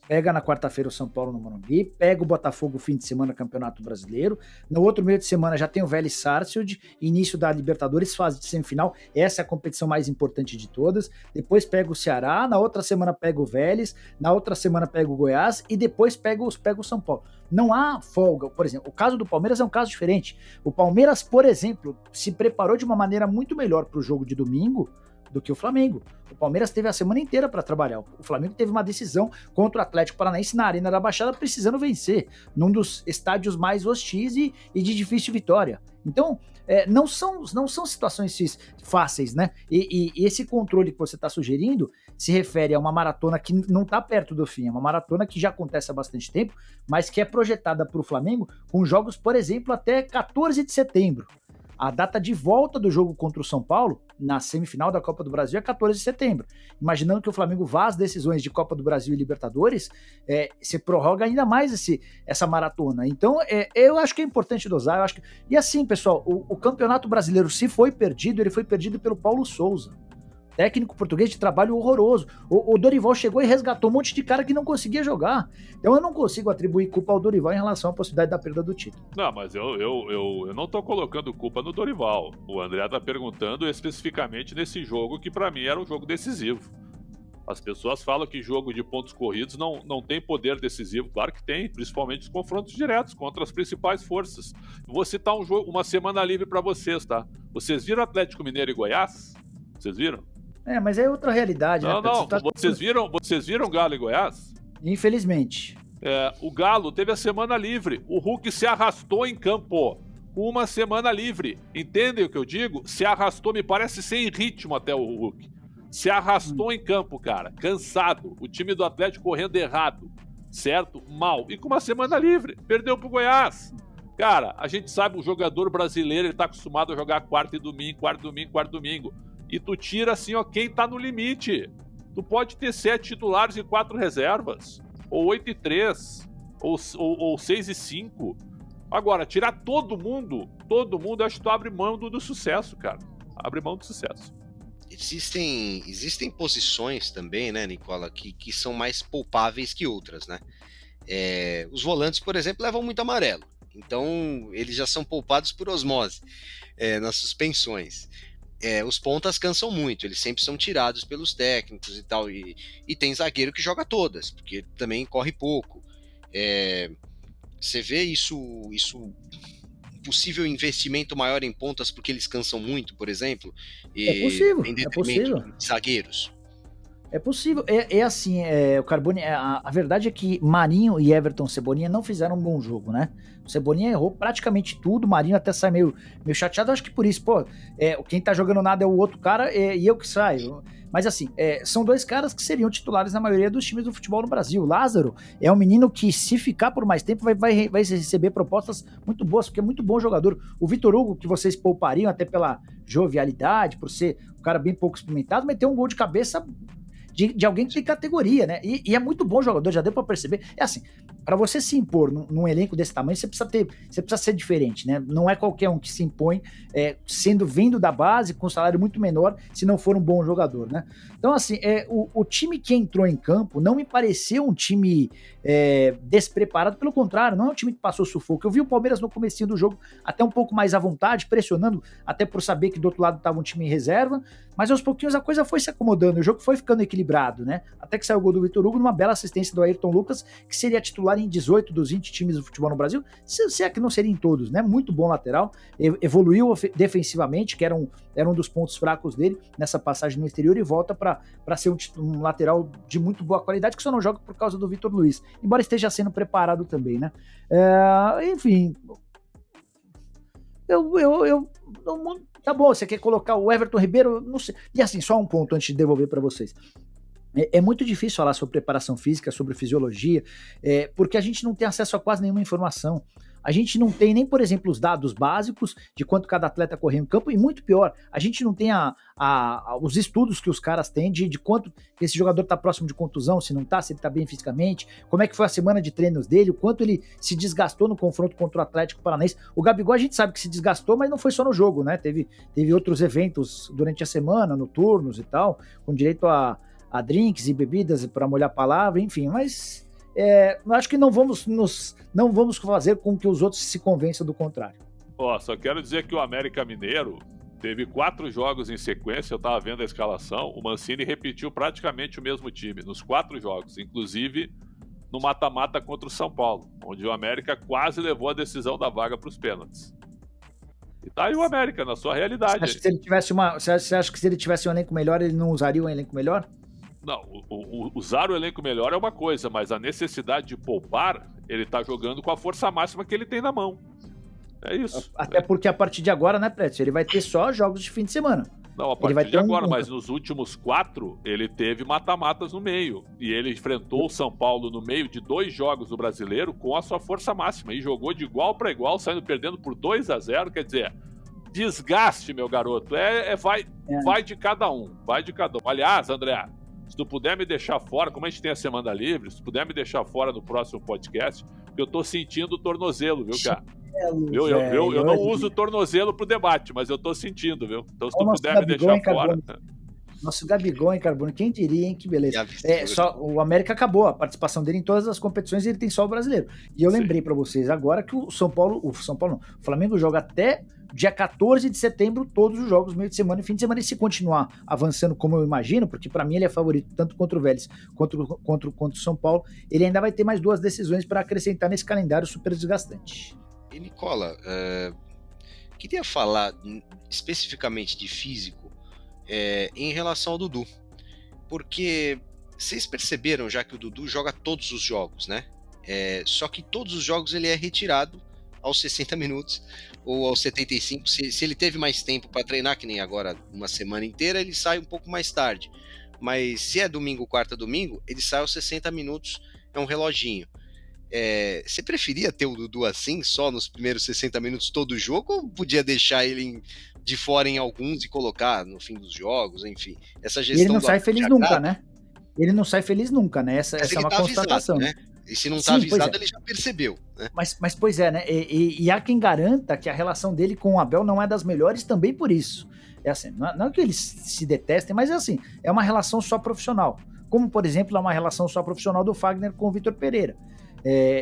Pega na quarta-feira o São Paulo no Morumbi, pega o Botafogo fim de semana Campeonato Brasileiro, no outro meio de semana já tem o Vélez Sarsfield, início da Libertadores, fase de semifinal, essa é a competição mais importante de todas, depois pega o Ceará, na outra semana pega o Vélez, na outra semana pega o Goiás e depois pega o São Paulo. Não há folga. Por exemplo, o caso do Palmeiras é um caso diferente. O Palmeiras, por exemplo, se preparou de uma maneira muito melhor para o jogo de domingo do que o Flamengo. O Palmeiras teve a semana inteira para trabalhar. O Flamengo teve uma decisão contra o Atlético Paranaense na Arena da Baixada, precisando vencer, num dos estádios mais hostis e de difícil vitória. Então, não são situações fáceis, né? E esse controle que você está sugerindo se refere a uma maratona que não está perto do fim, é uma maratona que já acontece há bastante tempo, mas que é projetada para o Flamengo com jogos, por exemplo, até 14 de setembro. A data de volta do jogo contra o São Paulo, na semifinal da Copa do Brasil, é 14 de setembro. Imaginando que o Flamengo vá às decisões de Copa do Brasil e Libertadores, se prorroga ainda mais essa maratona. Então, eu acho que é importante dosar. E assim, pessoal, o Campeonato Brasileiro, se foi perdido, ele foi perdido pelo Paulo Souza. Técnico português de trabalho horroroso. O Dorival chegou e resgatou um monte de cara que não conseguia jogar. Então eu não consigo atribuir culpa ao Dorival em relação à possibilidade da perda do título. Não, mas eu não tô colocando culpa no Dorival. O André tá perguntando especificamente nesse jogo que pra mim era um jogo decisivo. As pessoas falam que jogo de pontos corridos não tem poder decisivo. Claro que tem, principalmente os confrontos diretos contra as principais forças. Vou citar uma semana livre pra vocês, tá? Vocês viram Atlético Mineiro e Goiás? Vocês viram? Mas é outra realidade. Não, vocês viram Galo e Goiás? Infelizmente. O Galo teve a semana livre. O Hulk se arrastou em campo. Uma semana livre. Entendem o que eu digo? Se arrastou, me parece sem ritmo até o Hulk. Se arrastou em campo, cara. Cansado. O time do Atlético correndo errado. Certo? Mal. E com uma semana livre. Perdeu pro Goiás. Cara, a gente sabe, o jogador brasileiro, ele tá acostumado a jogar quarta e domingo, quarto domingo. E tu tira assim, ó, quem tá no limite. Tu pode ter 7 titulares e 4 reservas. Ou 8 e 3. Ou 6 e 5. Agora, tirar todo mundo, acho que tu abre mão do sucesso, cara. Abre mão do sucesso. Existem posições também, né, Nicola, que são mais poupáveis que outras, né? Os volantes, por exemplo, levam muito amarelo. Então, eles já são poupados por osmose nas suspensões. Os pontas cansam muito, eles sempre são tirados pelos técnicos e tal, e tem zagueiro que joga todas, porque também corre pouco. Você vê isso possível investimento maior em pontas porque eles cansam muito, por exemplo, é possível, em detrimento de zagueiros. É possível, assim, o Carbone, a verdade é que Marinho e Everton Cebolinha não fizeram um bom jogo, né? O Cebolinha errou praticamente tudo, o Marinho até sai meio chateado, acho que por isso, quem tá jogando nada é o outro cara e eu que saio. Mas assim, são dois caras que seriam titulares na maioria dos times do futebol no Brasil. O Lázaro é um menino que, se ficar por mais tempo, vai receber propostas muito boas, porque é muito bom jogador. O Vitor Hugo, que vocês poupariam até pela jovialidade, por ser um cara bem pouco experimentado, meteu um gol de cabeça de alguém que tem categoria, né? E é muito bom jogador, já deu pra perceber. É assim, para você se impor num elenco desse tamanho, você precisa ser diferente, né? Não é qualquer um que se impõe vindo da base com um salário muito menor, se não for um bom jogador, né? Então, assim, o time que entrou em campo não me pareceu um time despreparado, pelo contrário, não é um time que passou sufoco. Eu vi o Palmeiras no comecinho do jogo até um pouco mais à vontade, pressionando, até por saber que do outro lado estava um time em reserva, mas aos pouquinhos a coisa foi se acomodando, o jogo foi ficando equilibrado, né? Até que saiu o gol do Vitor Hugo numa bela assistência do Ayrton Lucas, que seria titular em 18 dos 20 times do futebol no Brasil, se é que não seria em todos, né? Muito bom lateral, evoluiu defensivamente, que era um dos pontos fracos dele nessa passagem no exterior, e volta para ser um lateral de muito boa qualidade, que só não joga por causa do Vitor Luiz, embora esteja sendo preparado também, né? Enfim, tá bom, você quer colocar o Everton Ribeiro, não sei. E assim, só um ponto antes de devolver para vocês. É muito difícil falar sobre preparação física, sobre fisiologia, porque a gente não tem acesso a quase nenhuma informação. A gente não tem nem, por exemplo, os dados básicos de quanto cada atleta correu em campo, e muito pior, a gente não tem os estudos que os caras têm de quanto esse jogador está próximo de contusão, se não está, se ele está bem fisicamente, como é que foi a semana de treinos dele, o quanto ele se desgastou no confronto contra o Atlético Paranaense. O Gabigol a gente sabe que se desgastou, mas não foi só no jogo, né? Teve outros eventos durante a semana, noturnos e tal, com direito a drinks e bebidas para molhar a palavra, enfim, mas acho que não vamos fazer com que os outros se convençam do contrário. Só quero dizer que o América Mineiro teve 4 jogos em sequência, eu estava vendo a escalação, o Mancini repetiu praticamente o mesmo time nos 4 jogos, inclusive no mata-mata contra o São Paulo, onde o América quase levou a decisão da vaga para os pênaltis. E tá aí o América, na sua realidade. Você acha que se ele tivesse um elenco melhor, ele não usaria um elenco melhor? Não, usar o elenco melhor é uma coisa, mas a necessidade de poupar, ele tá jogando com a força máxima que ele tem na mão. É isso. Até porque a partir de agora, né, Prédio, ele vai ter só jogos de fim de semana. Não, a partir de agora, mas nos últimos 4, ele teve mata-matas no meio. E ele enfrentou o São Paulo no meio de 2 jogos do Brasileiro com a sua força máxima. E jogou de igual para igual, saindo perdendo por 2-0. Quer dizer, desgaste, meu garoto. Vai de cada um. Vai de cada um. Aliás, André, se tu puder me deixar fora, como a gente tem a semana livre, se tu puder me deixar fora no próximo podcast, eu tô sentindo o tornozelo, viu, cara? Eu não uso o tornozelo pro debate, mas eu tô sentindo, viu? Então se tu puder me deixar fora... Nosso Gabigol em Carbono, quem diria, hein? Que beleza. O América acabou a participação dele em todas as competições, e ele tem só o brasileiro. E eu lembrei pra vocês agora que o Flamengo joga até dia 14 de setembro todos os jogos, meio de semana e fim de semana, e se continuar avançando como eu imagino, porque pra mim ele é favorito tanto contra o Vélez quanto o São Paulo, ele ainda vai ter mais 2 decisões para acrescentar nesse calendário super desgastante. E Nicola, queria falar especificamente de físico em relação ao Dudu, porque vocês perceberam já que o Dudu joga todos os jogos, né? Só que todos os jogos ele é retirado aos 60 minutos ou aos 75, se ele teve mais tempo para treinar, que nem agora uma semana inteira, ele sai um pouco mais tarde, mas se é domingo, quarta, domingo, ele sai aos 60 minutos, é um reloginho. Você preferia ter o Dudu assim, só nos primeiros 60 minutos todo o jogo, ou podia deixar ele de fora em alguns e colocar no fim dos jogos, enfim? Essa gestão ele não sai feliz nunca, né? Ele não sai feliz nunca, né? Essa é uma constatação. Avisado, né? E se não tá avisado, ele já percebeu, né? Mas pois é, né? E há quem garanta que a relação dele com o Abel não é das melhores também por isso. Assim, não é que eles se detestem, mas assim, é uma relação só profissional. Como, por exemplo, é uma relação só profissional do Fagner com o Vitor Pereira.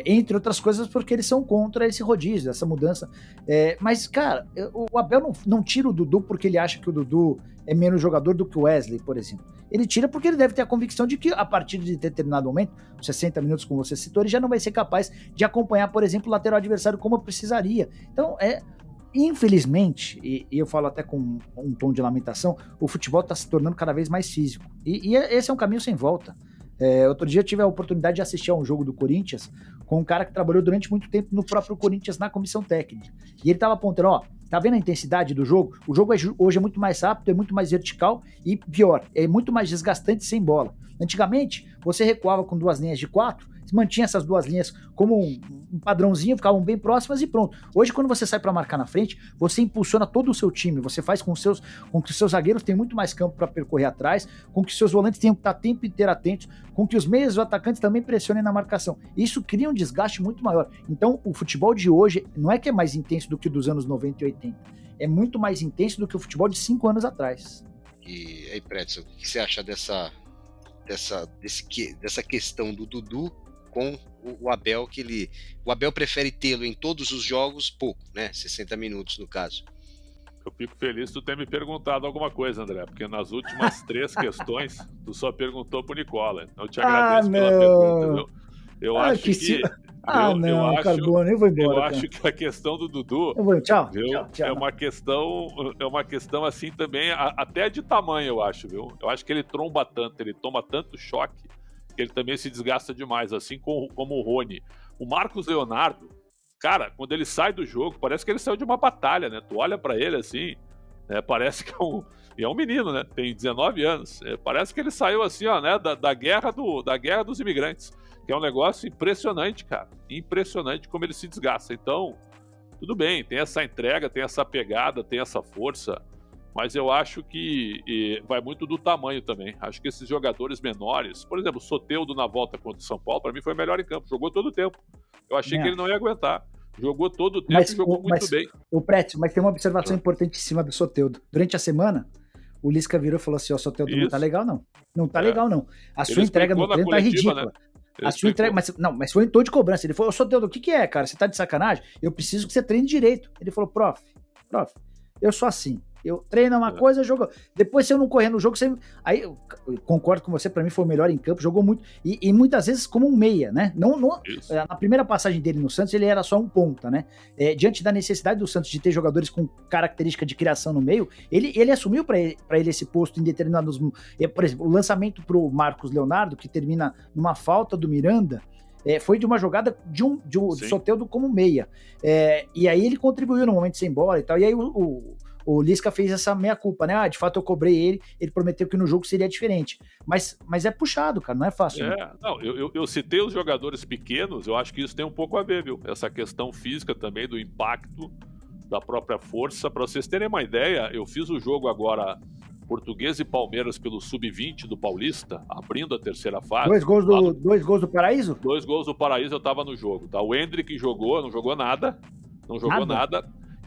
Entre outras coisas porque eles são contra esse rodízio, essa mudança. Mas, cara, o Abel não tira o Dudu porque ele acha que o Dudu é menos jogador do que o Wesley, por exemplo. Ele tira porque ele deve ter a convicção de que, a partir de determinado momento, 60 minutos, como você citou, ele já não vai ser capaz de acompanhar, por exemplo, o lateral adversário como precisaria. Então, infelizmente, e eu falo até com um tom de lamentação, o futebol está se tornando cada vez mais físico. E esse é um caminho sem volta. Outro dia eu tive a oportunidade de assistir a um jogo do Corinthians com um cara que trabalhou durante muito tempo no próprio Corinthians na comissão técnica. E ele tava apontando, tá vendo a intensidade do jogo? O jogo hoje é muito mais rápido, é muito mais vertical e pior, é muito mais desgastante sem bola. Antigamente, você recuava com 2 linhas de 4, mantinha essas duas linhas como um padrãozinho, ficavam bem próximas e pronto. Hoje, quando você sai para marcar na frente, você impulsiona todo o seu time, você faz com que os seus zagueiros tenham muito mais campo para percorrer atrás, com que os seus volantes tenham que estar o tempo inteiro atentos, com que os meias e os atacantes também pressionem na marcação. Isso cria um desgaste muito maior. Então, o futebol de hoje não é que é mais intenso do que o dos anos 90 e 80, é muito mais intenso do que o futebol de 5 anos atrás. E aí, Pretzel, o que você acha dessa questão do Dudu com o Abel, o Abel prefere tê-lo em todos os jogos pouco, né? 60 minutos no caso. Eu fico feliz tu ter me perguntado alguma coisa, André, porque nas últimas 3 questões tu só perguntou pro Nicola. Então eu te agradeço pela pergunta, viu? Eu acho que... Carbone, eu vou embora. Eu acho que a questão do Dudu, tchau. é uma questão assim também, até de tamanho, eu acho, viu? Eu acho que ele tromba tanto, ele toma tanto choque, que ele também se desgasta demais, assim como o Rony. O Marcos Leonardo, cara, quando ele sai do jogo, parece que ele saiu de uma batalha, né? Tu olha pra ele assim, né? Parece que é um menino, né? Tem 19 anos. Parece que ele saiu assim, ó, né? Da guerra dos imigrantes. Que é um negócio impressionante, cara. Impressionante como ele se desgasta. Então, tudo bem, tem essa entrega, tem essa pegada, tem essa força, mas eu acho que vai muito do tamanho também. Acho que esses jogadores menores, por exemplo, o Soteldo na volta contra o São Paulo, para mim foi o melhor em campo. Jogou todo o tempo. Eu achei que ele não ia aguentar. Jogou todo o tempo e jogou muito bem. O Prétio, mas tem uma observação importante em cima do Soteldo. Durante a semana, o Lisca virou e falou assim, Soteldo, não tá legal não. Não tá legal não. A sua entrega no treino tá ridícula. Né? A sua entrega, mas foi em tom de cobrança. Ele falou, Soteldo, o que é, cara? Você tá de sacanagem? Eu preciso que você treine direito. Ele falou, prof, eu sou assim. Eu treino uma coisa, jogo. Depois, se eu não correr no jogo, você. Aí eu concordo com você, pra mim foi o melhor em campo, jogou muito. E muitas vezes como um meia, né? Na primeira passagem dele no Santos, ele era só um ponta, né? Diante da necessidade do Santos de ter jogadores com característica de criação no meio, ele assumiu pra ele esse posto em determinados. Por exemplo, o lançamento pro Marcos Leonardo, que termina numa falta do Miranda. Foi de uma jogada de Soteldo como meia. E aí ele contribuiu no momento sem bola e tal. E aí o Lisca fez essa meia-culpa, né? De fato eu cobrei ele prometeu que no jogo seria diferente. Mas é puxado, cara, não é fácil. Não, eu citei os jogadores pequenos, eu acho que isso tem um pouco a ver, viu? Essa questão física também, do impacto da própria força. Para vocês terem uma ideia, eu fiz o jogo agora, Português e Palmeiras pelo Sub-20 do Paulista, abrindo a terceira fase. 2 gols do Paraíso? 2 gols do Paraíso, eu tava no jogo, tá? O Hendrick não jogou nada.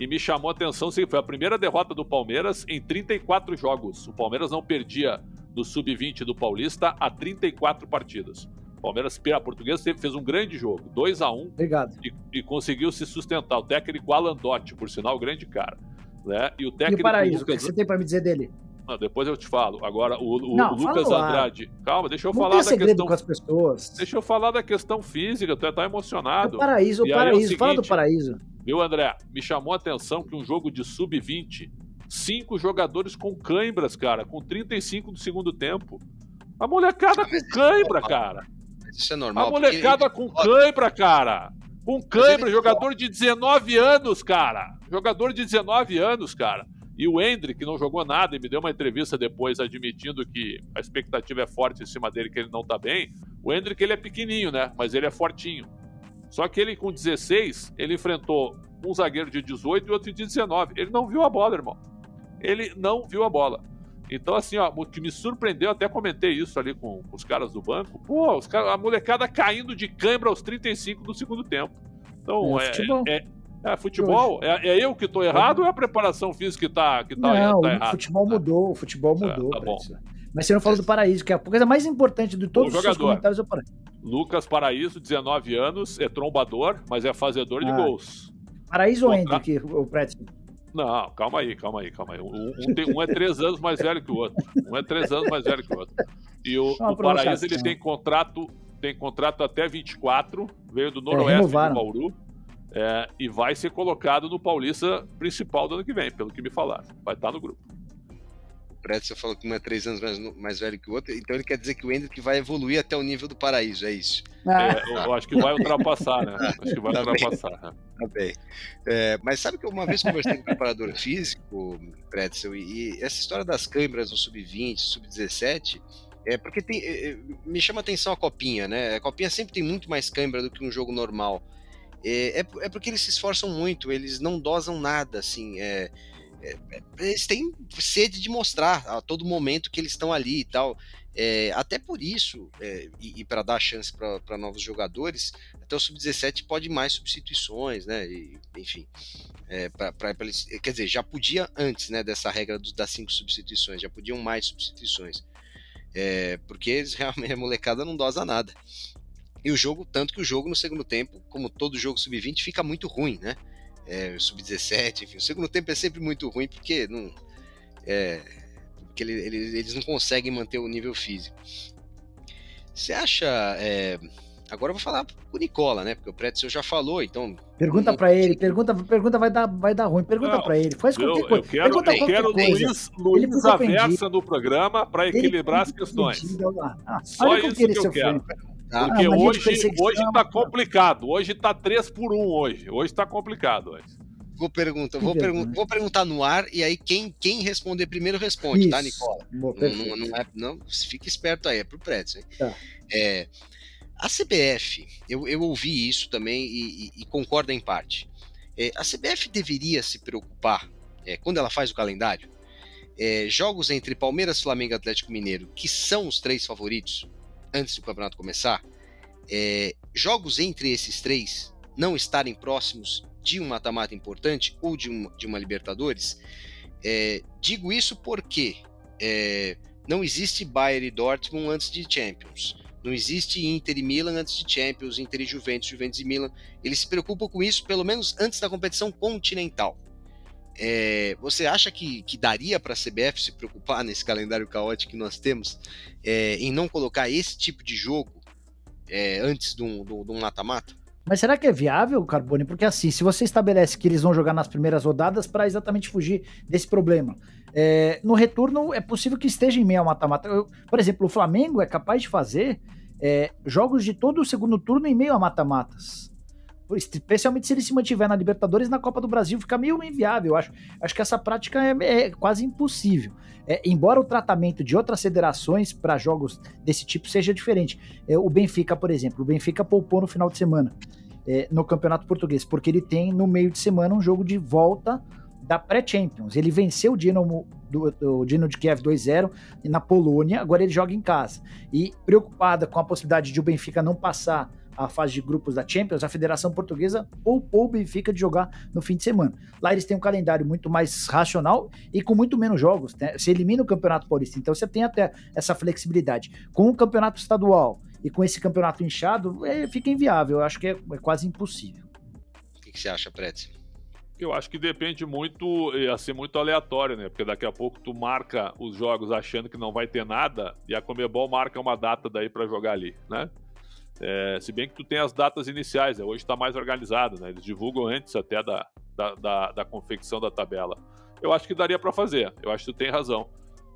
E me chamou a atenção, foi a primeira derrota do Palmeiras em 34 jogos. O Palmeiras não perdia do Sub-20 do Paulista há 34 partidas. O Palmeiras, a Portuguesa, fez um grande jogo, 2-1. Obrigado. E conseguiu se sustentar. O técnico Alan Dotti, por sinal, grande cara. Né? E o técnico Paraíso, o que você tem para me dizer dele? Não, depois eu te falo. Agora, o Lucas Andrade. Calma, deixa eu falar da questão. Com as pessoas. Deixa eu falar da questão física, tu tá emocionado. O Paraíso, fala do Paraíso. Viu, André? Me chamou a atenção que um jogo de Sub-20, 5 jogadores com cãibras, cara, com 35 do segundo tempo. A molecada com cãibra, cara. Isso é normal. A molecada com cãibra, cara. Com cãibra, jogador de 19 anos, cara. Jogador de 19 anos, cara. E o Hendrick, que não jogou nada e me deu uma entrevista depois admitindo que a expectativa é forte em cima dele, que ele não tá bem. O Hendrick, ele é pequenininho, né? Mas ele é fortinho. Só que ele, com 16, ele enfrentou um zagueiro de 18 e outro de 19. Ele não viu a bola, irmão. Ele não viu a bola. Então, assim, ó, o que me surpreendeu, até comentei isso ali com os caras do banco. Pô, a molecada caindo de cãibra aos 35 do segundo tempo. Então, futebol. É eu que tô errado ou é a preparação física que tá errada? O futebol mudou. Tá bom. Mas você não falou do Paraíso, que é a coisa mais importante de todos os seus comentários. Lucas Paraíso, 19 anos, é trombador, mas é fazedor de gols. Paraíso ou Hendrick, o Prédio? Não, calma aí. Um é 3 anos mais velho que o outro. E o Paraíso, ele tem contrato até 24, veio do Noroeste de Bauru, e vai ser colocado no Paulista principal do ano que vem, pelo que me falaram. Vai estar no grupo. O Prédio, você falou que um é 3 anos mais velho que o outro, então ele quer dizer que o Hendrick vai evoluir até o nível do Paraíso, é isso? Eu acho que vai ultrapassar, né? Tá bem. Mas sabe que uma vez conversei com um preparador físico, Pretzel, e essa história das câimbras no Sub-20, Sub-17, Porque me chama atenção a Copinha, né? A Copinha sempre tem muito mais câimbra do que um jogo normal. Porque eles se esforçam muito, eles não dosam nada, assim. Eles têm sede de mostrar a todo momento que eles estão ali e tal. Até por isso, e para dar chance para novos jogadores, até o Sub-17 pode mais substituições, né? Enfim, quer dizer, já podia antes, né, dessa regra das 5 substituições, já podiam mais substituições. Porque eles realmente, a molecada não dosa nada. E o jogo, tanto que o jogo no segundo tempo, como todo jogo Sub-20, fica muito ruim, né? Sub-17, enfim, o segundo tempo é sempre muito ruim porque eles não conseguem manter o nível físico. Você acha... Agora eu vou falar com o Nicola, né? Porque o Pretzel já falou, então... Pergunta pra ele, pergunta vai dar ruim. Pergunta pra ele, faz qualquer coisa. Eu quero Luiz Aversa no programa para equilibrar as questões. Só isso que eu quero. Porque hoje tá complicado. Hoje tá 3-1 hoje tá complicado. Vou perguntar no ar e aí quem responder primeiro responde, isso. Tá, Nicola? Não, fica esperto aí, é pro Pretzel. Tá. A CBF, eu ouvi isso também e concordo em parte. A CBF deveria se preocupar, quando ela faz o calendário, jogos entre Palmeiras, Flamengo e Atlético Mineiro, que são os 3 favoritos, antes do campeonato começar, jogos entre esses 3 não estarem próximos de um mata-mata importante ou de uma Libertadores. Digo isso porque não existe Bayern e Dortmund antes de Champions. Não existe Inter e Milan antes de Champions, Inter e Juventus e Milan. Eles se preocupam com isso, pelo menos antes da competição continental. Você acha que daria para a CBF se preocupar nesse calendário caótico que nós temos em não colocar esse tipo de jogo antes de um mata-mata? Mas será que é viável, Carbone? Porque assim, se você estabelece que eles vão jogar nas primeiras rodadas para exatamente fugir desse problema, no retorno é possível que esteja em meio ao mata-mata. Por exemplo, o Flamengo é capaz de fazer jogos de todo o segundo turno em meio a mata-matas. Especialmente se ele se mantiver na Libertadores, na Copa do Brasil fica meio inviável. Acho que essa prática é quase impossível. Embora o tratamento de outras federações para jogos desse tipo seja diferente. O Benfica, por exemplo, poupou no final de semana no Campeonato Português, porque ele tem no meio de semana um jogo de volta da pré-Champions. Ele venceu o Dinamo de Kiev 2-0 na Polônia, agora ele joga em casa. E preocupada com a possibilidade de o Benfica não passar a fase de grupos da Champions, a Federação Portuguesa poupou o Benfica de jogar no fim de semana. Lá eles têm um calendário muito mais racional e com muito menos jogos, né? Você elimina o Campeonato Paulista, então você tem até essa flexibilidade. Com o Campeonato Estadual e com esse campeonato inchado, fica inviável. Eu acho que é quase impossível. O que você acha, Pretzel? Eu acho que depende muito, ia ser muito aleatório, né? Porque daqui a pouco tu marca os jogos achando que não vai ter nada e a Conmebol marca uma data daí para jogar ali, né? Se bem que tu tem as datas iniciais, hoje está mais organizado, né? Eles divulgam antes até da confecção da tabela. Eu acho que daria para fazer, eu acho que tu tem razão.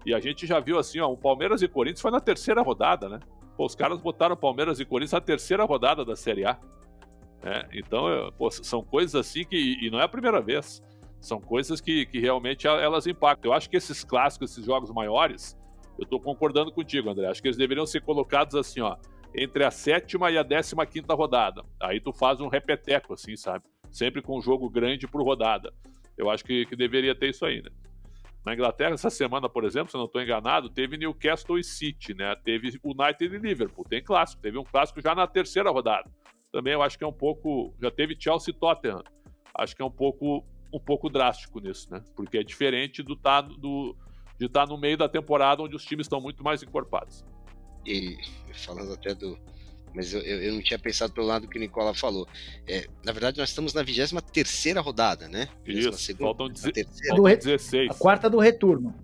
E a gente já viu assim, o Palmeiras e Corinthians foi na terceira rodada, né? Os caras botaram Palmeiras e Corinthians na terceira rodada da Série A. Então, são coisas assim e não é a primeira vez. São coisas que realmente elas impactam. Eu acho que esses clássicos, esses jogos maiores, eu estou concordando contigo, André. Acho que eles deveriam ser colocados assim, entre a 7ª e a 15ª rodada. Aí tu faz um repeteco, assim, sabe? Sempre com um jogo grande por rodada. Eu acho que deveria ter isso aí, né? Na Inglaterra, essa semana, por exemplo, se eu não estou enganado, teve Newcastle e City, né? Teve United e Liverpool, tem clássico. Teve um clássico já na terceira rodada. Também eu acho que é um pouco... Já teve Chelsea e Tottenham. Acho que é um pouco drástico nisso, né? Porque é diferente de estar no meio da temporada onde os times estão muito mais encorpados. E falando até mas eu não tinha pensado pelo lado que o Nicola falou. Na verdade, nós estamos na 23ª rodada, né? Isso, faltam 16. A quarta do retorno.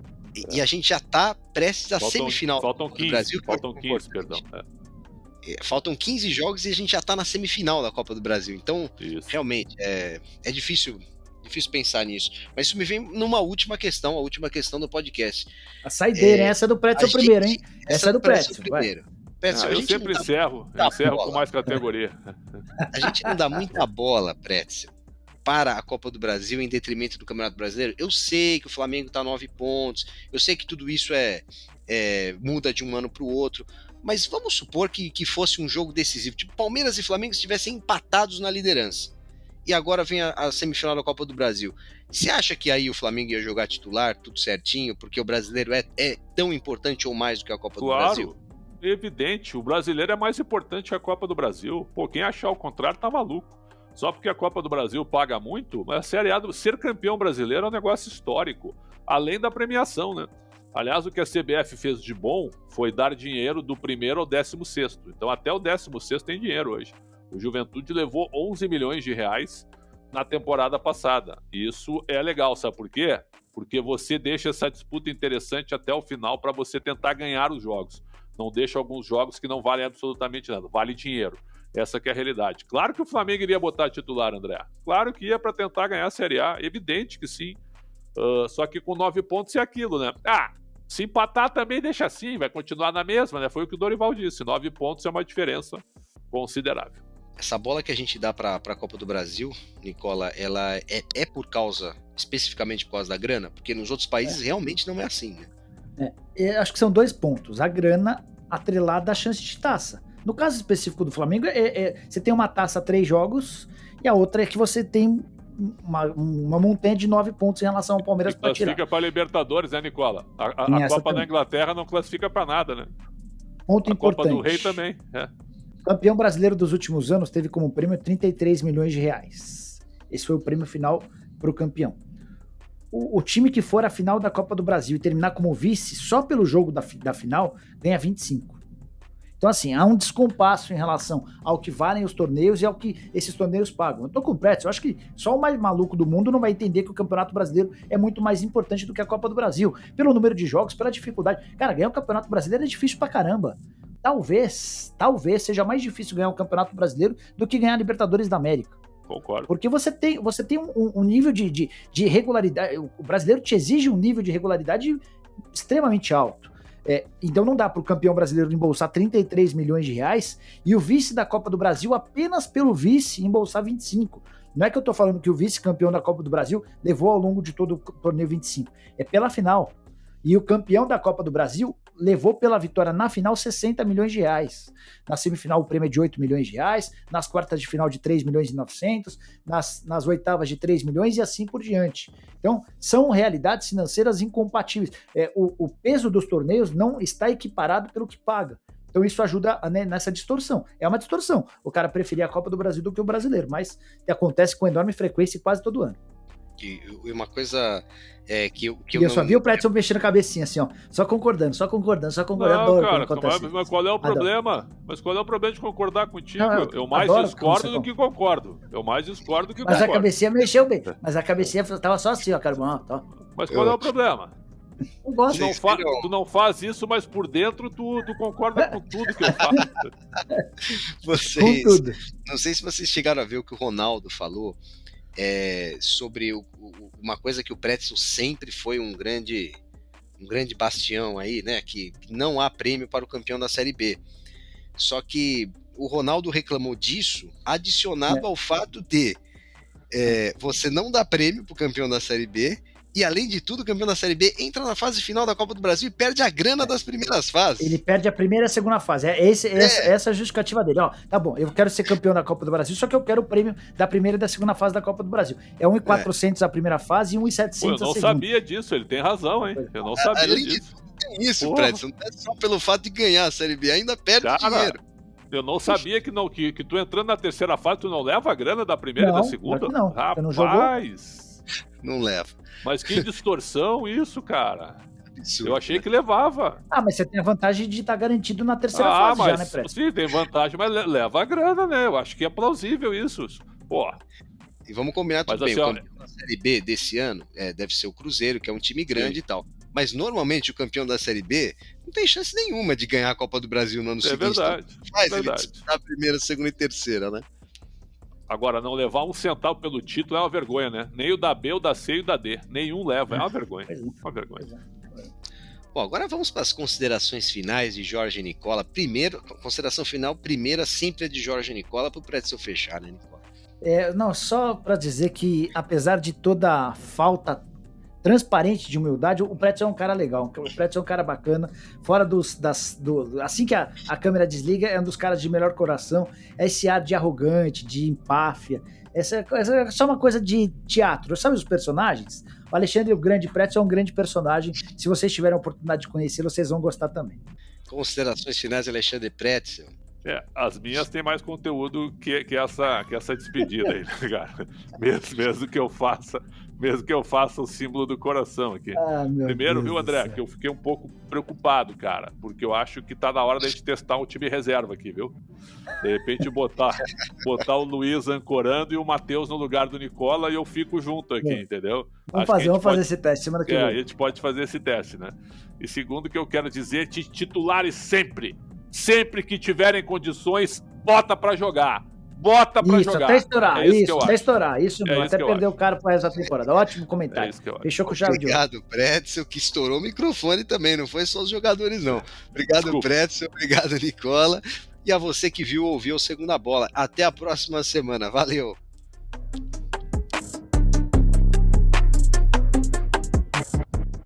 E a gente já está prestes à semifinal do Brasil. Faltam 15, perdão. Faltam 15 jogos e a gente já está na semifinal da Copa do Brasil. Então, realmente, é difícil pensar nisso. Mas isso me vem numa última questão, a última questão do podcast. A saideira, essa é do Pretzel primeiro, hein? Essa é do Pretzel primeiro. Eu sempre encerro com mais categoria. A gente não dá muita bola, Pretzel, para a Copa do Brasil em detrimento do Campeonato Brasileiro? Eu sei que o Flamengo está 9 pontos, eu sei que tudo isso muda de um ano para o outro, mas vamos supor que fosse um jogo decisivo, tipo Palmeiras e Flamengo estivessem empatados na liderança, e agora vem a semifinal da Copa do Brasil. Você acha que aí o Flamengo ia jogar titular, tudo certinho, porque o brasileiro é tão importante ou mais do que a Copa do Brasil? Evidente, o brasileiro é mais importante que a Copa do Brasil. Pô, quem achar o contrário tá maluco. Só porque a Copa do Brasil paga muito, mas a Série A, ser campeão brasileiro é um negócio histórico, além da premiação, né? Aliás, o que a CBF fez de bom foi dar dinheiro do primeiro ao 16º. Então até o 16º tem dinheiro hoje. O Juventude levou 11 milhões de reais na temporada passada. E isso é legal, sabe por quê? Porque você deixa essa disputa interessante até o final para você tentar ganhar os jogos. Não deixa alguns jogos que não valem absolutamente nada, vale dinheiro. Essa que é a realidade. Claro que o Flamengo iria botar titular, André. Claro que ia para tentar ganhar a Série A, evidente que sim. Só que com 9 pontos é aquilo, né? Se empatar também deixa assim, vai continuar na mesma, né? Foi o que o Dorival disse, 9 pontos é uma diferença considerável. Essa bola que a gente dá para a Copa do Brasil, Nicola, ela é especificamente por causa da grana? Porque nos outros países realmente não é assim, né? Acho que são 2 pontos. A grana atrelada à chance de taça. No caso específico do Flamengo, você tem uma taça a 3 jogos e a outra é que você tem uma montanha de 9 pontos em relação ao Palmeiras para tirar. Classifica para Libertadores, né, Nicola? A Copa da Inglaterra não classifica para nada, né? Ponto importante. A Copa do Rei também, O campeão brasileiro dos últimos anos teve como prêmio 33 milhões de reais. Esse foi o prêmio final para o campeão. O time que for à final da Copa do Brasil e terminar como vice, só pelo jogo da final, ganha 25. Então, assim, há um descompasso em relação ao que valem os torneios e ao que esses torneios pagam. Eu tô com o Pretz, eu acho que só o mais maluco do mundo não vai entender que o Campeonato Brasileiro é muito mais importante do que a Copa do Brasil. Pelo número de jogos, pela dificuldade. Cara, ganhar o Campeonato Brasileiro é difícil pra caramba. Talvez seja mais difícil ganhar o Campeonato Brasileiro do que ganhar a Libertadores da América. Concordo. Porque você tem um nível de regularidade. O brasileiro te exige um nível de regularidade extremamente alto. Então não dá para o campeão brasileiro embolsar 33 milhões de reais e o vice da Copa do Brasil, apenas pelo vice, embolsar 25. Não é que eu tô falando que o vice-campeão da Copa do Brasil levou ao longo de todo o torneio 25. É pela final. E o campeão da Copa do Brasil levou pela vitória na final 60 milhões de reais. Na semifinal o prêmio é de 8 milhões de reais, nas quartas de final de 3 milhões e 900, nas oitavas de 3 milhões e assim por diante. Então, são realidades financeiras incompatíveis. O peso dos torneios não está equiparado pelo que paga. Então isso ajuda nessa distorção. É uma distorção. O cara preferia a Copa do Brasil do que o brasileiro, mas que acontece com enorme frequência e quase todo ano. E uma coisa que eu não... só vi o Pretzel mexendo a cabecinha assim, ó. Só concordando. Não, adoro cara, quando acontece. Mas qual é o problema? Mas qual é o problema de concordar contigo? Eu mais discordo do que concordo. Mas a cabecinha mexeu bem. Mas a cabecinha tava só assim, ó, Carbão. Tá. Mas qual é o problema? Eu gosto. Tu não faz isso, mas por dentro tu concorda com tudo que eu faço. Com tudo. Não sei se vocês chegaram a ver o que o Ronaldo falou sobre uma coisa que o Pretzel sempre foi um grande bastião aí, né? Que não há prêmio para o campeão da Série B. Só que o Ronaldo reclamou disso, adicionado ao fato de você não dá prêmio para o campeão da Série B. E, além de tudo, o campeão da Série B entra na fase final da Copa do Brasil e perde a grana das primeiras fases. Ele perde a primeira e a segunda fase. Essa é a justificativa dele. Ó, tá bom, eu quero ser campeão da Copa do Brasil, só que eu quero o prêmio da primeira e da segunda fase da Copa do Brasil. É 1.400 a primeira fase e 1.700 a segunda. Eu não sabia disso, ele tem razão, hein? Eu não sabia além disso. Tem isso, Predson. Não é só pelo fato de ganhar a Série B, ainda perde dinheiro. Eu não sabia que tu entrando na terceira fase, tu não leva a grana da primeira e da segunda? Não, rapaz! Não leva. Mas que distorção isso, cara. Absurdo, eu achei que levava. Mas você tem a vantagem de estar garantido na terceira fase já, né, Preto? Sim, tem vantagem, mas leva a grana, né? Eu acho que é plausível isso. Pô. E vamos combinar tudo bem. O campeão da Série B desse ano deve ser o Cruzeiro, que é um time grande e tal. Mas normalmente o campeão da Série B não tem chance nenhuma de ganhar a Copa do Brasil no ano seguinte. Verdade. Ele disputar a primeira, segunda e terceira, né? Agora, não levar um centavo pelo título é uma vergonha, né? Nem o da B, o da C e o da D. Nenhum leva, é uma vergonha. Uma vergonha. Bom, agora vamos para as considerações finais de Jorge Nicola. Primeiro, consideração final, primeira sempre é de Jorge Nicola, para o Pretzel fechar, né, Nicola? Não, só para dizer que, apesar de toda a falta transparente de humildade, o Pretzel é um cara legal, o Pretzel é um cara bacana, fora assim que a câmera desliga, é um dos caras de melhor coração, é esse ar de arrogante, de empáfia, essa é só uma coisa de teatro, sabe os personagens? O Alexandre o Grande Pretzel é um grande personagem, se vocês tiverem a oportunidade de conhecê-lo, vocês vão gostar também. Considerações finais de Alexandre Pretzel. As minhas têm mais conteúdo que essa despedida aí, né, cara? Mesmo que eu faça o símbolo do coração aqui. Primeiro, Deus viu, André, que eu fiquei um pouco preocupado, cara, porque eu acho que tá na hora da gente testar um time reserva aqui, viu? De repente botar o Luiz ancorando e o Matheus no lugar do Nicola e eu fico junto aqui, entendeu? Vamos fazer esse teste semana que vem. A gente pode fazer esse teste, né? E segundo que eu quero dizer, titulares sempre que tiverem condições, bota pra jogar. Bota pra jogar. Até estourar. Isso mesmo, até perder o cara pro resto da temporada. Ótimo comentário. Fechou com chave de ouro. Obrigado, Pretzel, que estourou o microfone também, não foi só os jogadores, não. Obrigado, Pretzel, obrigado, Nicola. E a você que viu ou ouviu o Segunda Bola. Até a próxima semana. Valeu!